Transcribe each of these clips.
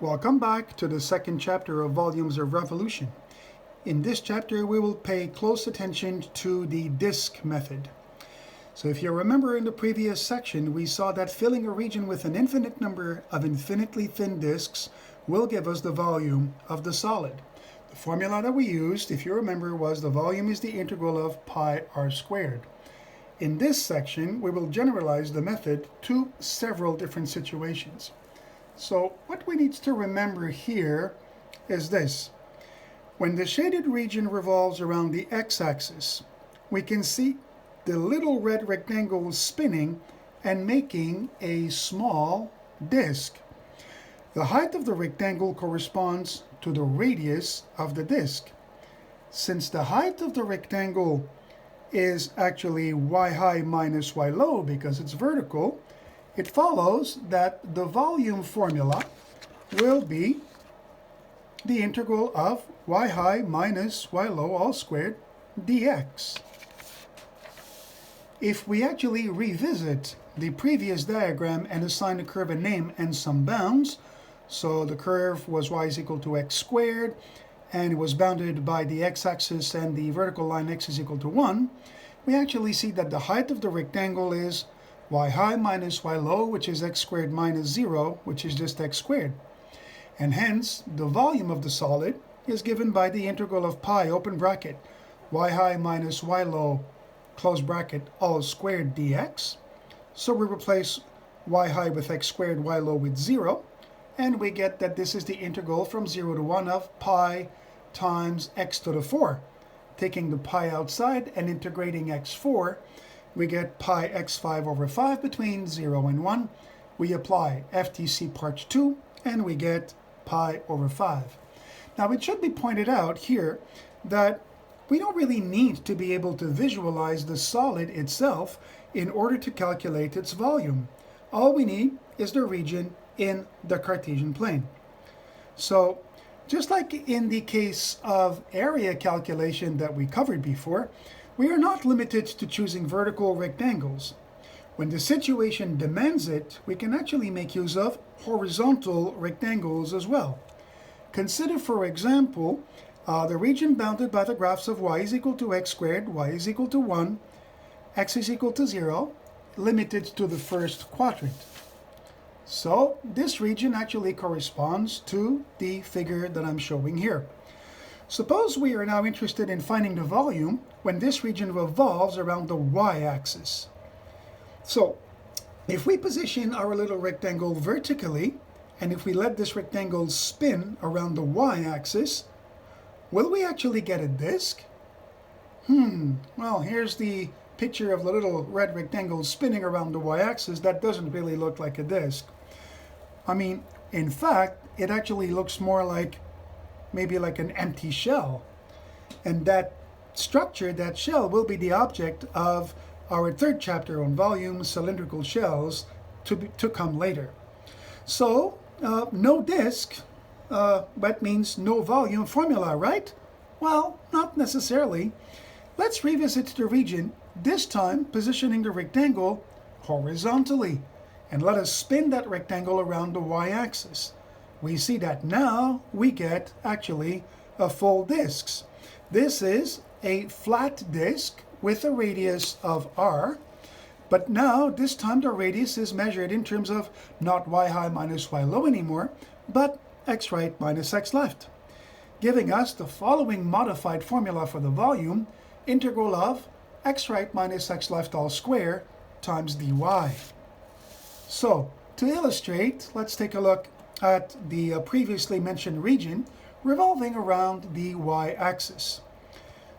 Welcome back to the second chapter of Volumes of Revolution. In this chapter, we will pay close attention to the disk method. So if you remember in the previous section, we saw that filling a region with an infinite number of infinitely thin disks will give us the volume of the solid. The formula that we used, if you remember, was the volume is the integral of pi r squared. In this section, we will generalize the method to several different situations. So what we need to remember here is this. When the shaded region revolves around the x-axis, we can see the little red rectangle spinning and making a small disk. The height of the rectangle corresponds to the radius of the disk. Since the height of the rectangle is actually y high minus y low because it's vertical, it follows that the volume formula will be the integral of y high minus y low all squared dx. If we actually revisit the previous diagram and assign the curve a name and some bounds, so the curve was y is equal to x squared, and it was bounded by the x-axis and the vertical line x is equal to 1, we actually see that the height of the rectangle is y high minus y low, which is x squared minus 0, which is just x squared. And hence, the volume of the solid is given by the integral of pi, open bracket, y high minus y low, close bracket, all squared dx. So we replace y high with x squared, y low with 0, and we get that this is the integral from 0 to 1 of pi times x to the 4. Taking the pi outside and integrating x4, we get pi x5 over 5 between 0 and 1. We apply FTC part 2, and we get pi over 5. Now, it should be pointed out here that we don't really need to be able to visualize the solid itself in order to calculate its volume. All we need is the region in the Cartesian plane. So, just like in the case of area calculation that we covered before, we are not limited to choosing vertical rectangles. When the situation demands it, we can actually make use of horizontal rectangles as well. Consider, for example, the region bounded by the graphs of y is equal to x squared, y is equal to 1, x is equal to 0, limited to the first quadrant. So this region actually corresponds to the figure that I'm showing here. Suppose we are now interested in finding the volume when this region revolves around the y-axis. So if we position our little rectangle vertically, and if we let this rectangle spin around the y-axis, will we actually get a disk? Well, here's the picture of the little red rectangle spinning around the y-axis. That doesn't really look like a disk. I mean, in fact, it actually looks more like maybe like an empty shell. And that structure, that shell, will be the object of our third chapter on volume cylindrical shells to come later. So, no disk, that means no volume formula, right? Well, not necessarily. Let's revisit the region, this time positioning the rectangle horizontally. And let us spin that rectangle around the y-axis. We see that now we get actually a full disk. This is a flat disk with a radius of r, but now this time the radius is measured in terms of not y high minus y low anymore, but x right minus x left, giving us the following modified formula for the volume, integral of x right minus x left all square times dy. So, to illustrate, let's take a look at the previously mentioned region revolving around the y-axis.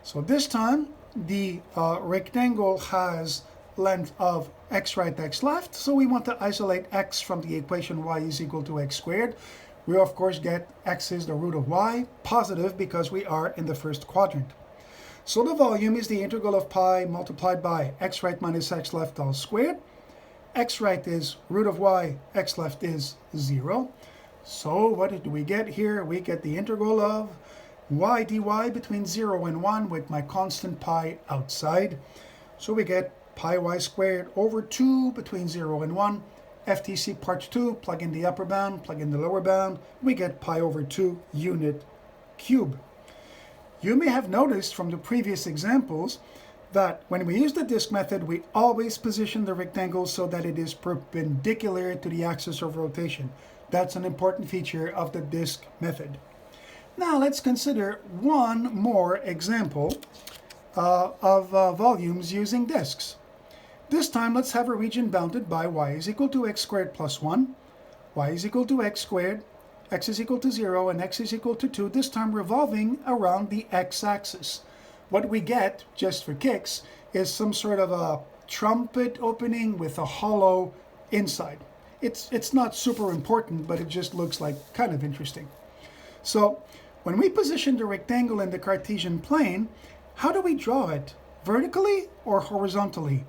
So this time, the rectangle has length of x right, x left, so we want to isolate x from the equation y is equal to x squared. We of course get x is the root of y, positive because we are in the first quadrant. So the volume is the integral of pi multiplied by x right minus x left all squared. X right is root of y, x left is 0. So what do we get here? We get the integral of y dy between 0 and 1 with my constant pi outside. So we get pi y squared over 2 between 0 and 1, FTC part 2, plug in the upper bound, plug in the lower bound, we get pi over 2 unit cube. You may have noticed from the previous examples that when we use the disk method, we always position the rectangle so that it is perpendicular to the axis of rotation. That's an important feature of the disk method. Now let's consider one more example of volumes using disks. This time let's have a region bounded by y is equal to x squared plus 1, y is equal to x squared, x is equal to 0, and x is equal to 2, this time revolving around the x-axis. What we get, just for kicks, is some sort of a trumpet opening with a hollow inside. It's not super important, but it just looks like kind of interesting. So when we position the rectangle in the Cartesian plane, how do we draw it? Vertically or horizontally?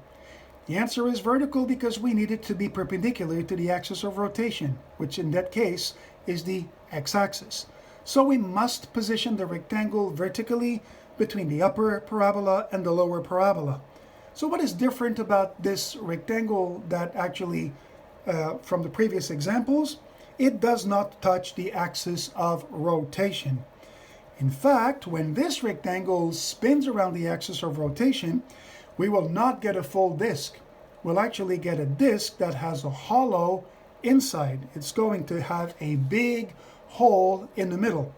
The answer is vertical because we need it to be perpendicular to the axis of rotation, which in that case is the x-axis. So we must position the rectangle vertically between the upper parabola and the lower parabola. So what is different about this rectangle that actually, from the previous examples, it does not touch the axis of rotation. In fact, when this rectangle spins around the axis of rotation, we will not get a full disk. We'll actually get a disk that has a hollow inside. It's going to have a big hole in the middle.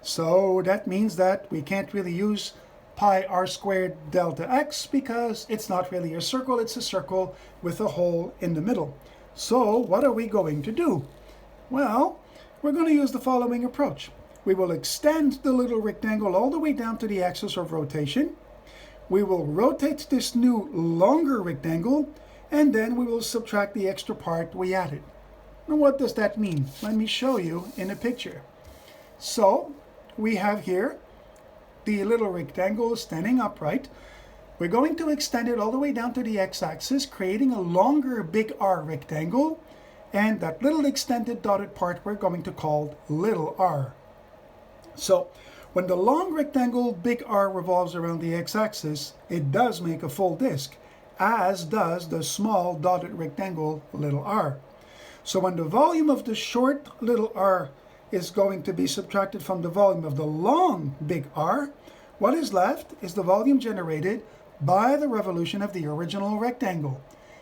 So that means that we can't really use pi r squared delta x because it's not really a circle, it's a circle with a hole in the middle. So what are we going to do? Well, we're going to use the following approach. We will extend the little rectangle all the way down to the axis of rotation. We will rotate this new longer rectangle, and then we will subtract the extra part we added. Now what does that mean? Let me show you in a picture. So we have here the little rectangle standing upright. We're going to extend it all the way down to the x-axis, creating a longer big R rectangle, and that little extended dotted part we're going to call little r. So when the long rectangle big R revolves around the x-axis, it does make a full disk, as does the small dotted rectangle little r. So when the volume of the short little r is going to be subtracted from the volume of the long big R, what is left is the volume generated by the revolution of the original rectangle.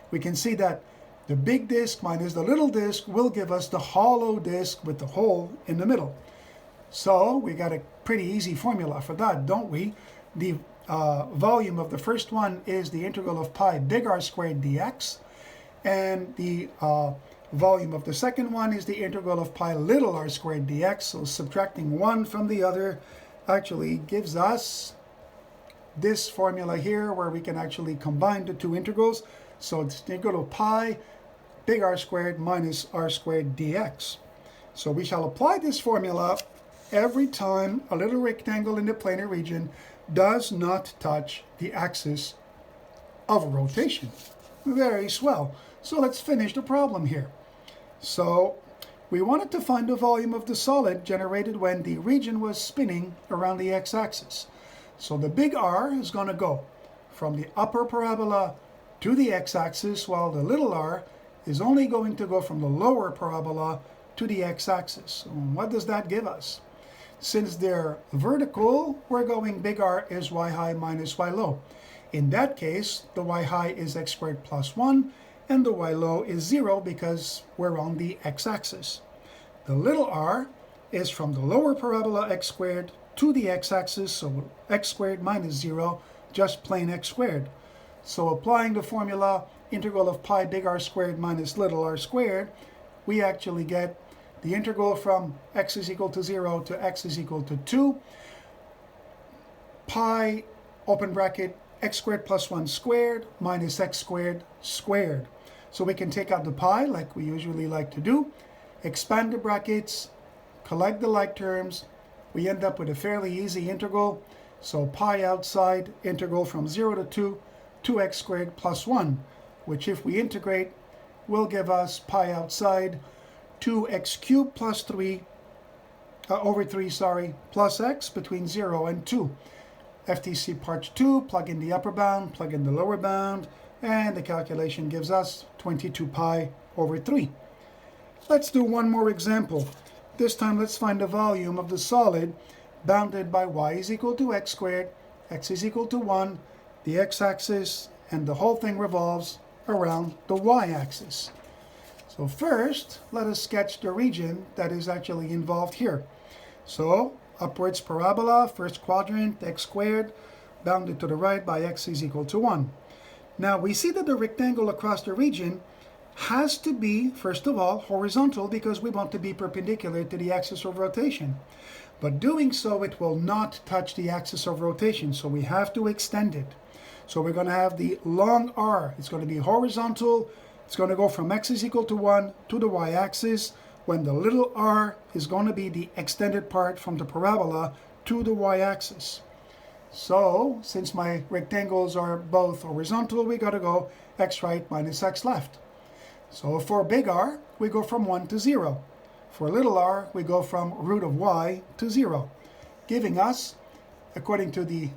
We can see that the big disk minus the little disk will give us the hollow disk with the hole in the middle. So we got a pretty easy formula for that, don't we? The volume of the first one is the integral of pi big R squared dx, and the volume of the second one is the integral of pi little r squared dx. So subtracting one from the other actually gives us this formula here where we can actually combine the two integrals. So it's the integral of pi big R squared minus r squared dx. So we shall apply this formula every time a little rectangle in the planar region does not touch the axis of rotation. Very swell. So let's finish the problem here. So we wanted to find the volume of the solid generated when the region was spinning around the x-axis. So the big R is going to go from the upper parabola to the x-axis, while the little r is only going to go from the lower parabola to the x-axis. So what does that give us? Since they're vertical, we're going big R is y high minus y low. In that case, the y high is x squared plus 1, and the y low is 0 because we're on the x-axis. The little r is from the lower parabola x squared to the x-axis, so x squared minus 0, just plain x squared. So applying the formula integral of pi big R squared minus little r squared, we actually get the integral from x is equal to 0 to x is equal to 2, pi, open bracket, x squared plus 1 squared minus x squared squared. So we can take out the pi like we usually like to do, expand the brackets, collect the like terms. We end up with a fairly easy integral. So pi outside, integral from 0 to 2x squared plus 1, which if we integrate will give us pi outside 2x cubed plus 3 over 3, plus x between 0 and 2. FTC part 2, plug in the upper bound, plug in the lower bound, and the calculation gives us 22 pi over 3. Let's do one more example. This time let's find the volume of the solid bounded by y is equal to x squared, x is equal to 1, the x-axis, and the whole thing revolves around the y-axis. So first, let us sketch the region that is actually involved here. So, upwards parabola, first quadrant, x squared, bounded to the right by x is equal to 1. Now, we see that the rectangle across the region has to be, first of all, horizontal because we want to be perpendicular to the axis of rotation. But doing so, it will not touch the axis of rotation, so we have to extend it. So we're going to have the long r. It's going to be horizontal. It's going to go from x is equal to 1 to the y-axis, when the little r is going to be the extended part from the parabola to the y-axis. So, since my rectangles are both horizontal, we got to go x right minus x left. So for big R, we go from 1 to 0. For little r, we go from root of y to 0, giving us, according to the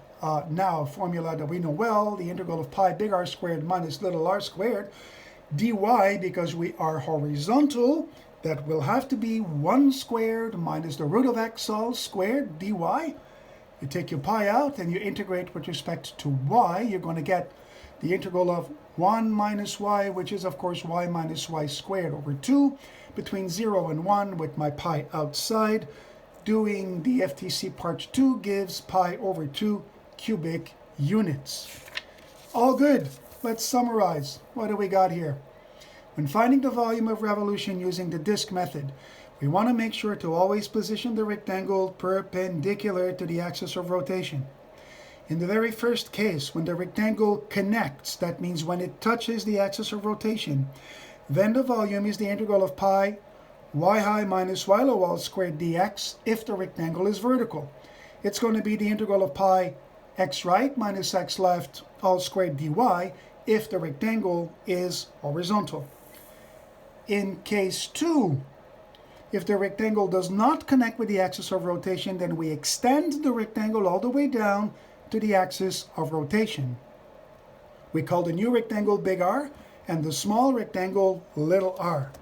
now formula that we know well, the integral of pi big R squared minus little r squared, dy, because we are horizontal, that will have to be 1 squared minus the root of x all squared dy. You take your pi out and you integrate with respect to y. You're going to get the integral of 1 minus y, which is, of course, y minus y squared over 2, between 0 and 1 with my pi outside. Doing the FTC part 2 gives pi over 2 cubic units. All good. Let's summarize. What do we got here? When finding the volume of revolution using the disk method, we want to make sure to always position the rectangle perpendicular to the axis of rotation. In the very first case, when the rectangle connects, that means when it touches the axis of rotation, then the volume is the integral of pi y high minus y low all squared dx if the rectangle is vertical. It's going to be the integral of pi x right minus x left all squared dy if the rectangle is horizontal. In case 2, if the rectangle does not connect with the axis of rotation, then we extend the rectangle all the way down to the axis of rotation. We call the new rectangle big R and the small rectangle little r.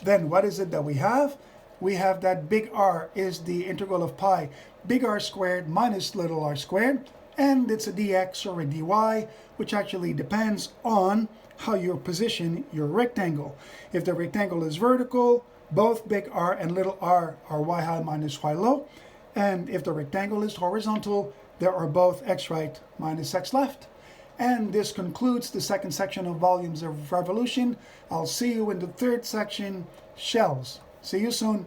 Then what is it that we have? We have that big R is the integral of pi big R squared minus little r squared, and it's a dx or a dy, which actually depends on how you position your rectangle. If the rectangle is vertical, both big R and little r are y high minus y low, and if the rectangle is horizontal, there are both x right minus x left. And this concludes the second section of Volumes of Revolution. I'll see you in the third section, Shells. See you soon.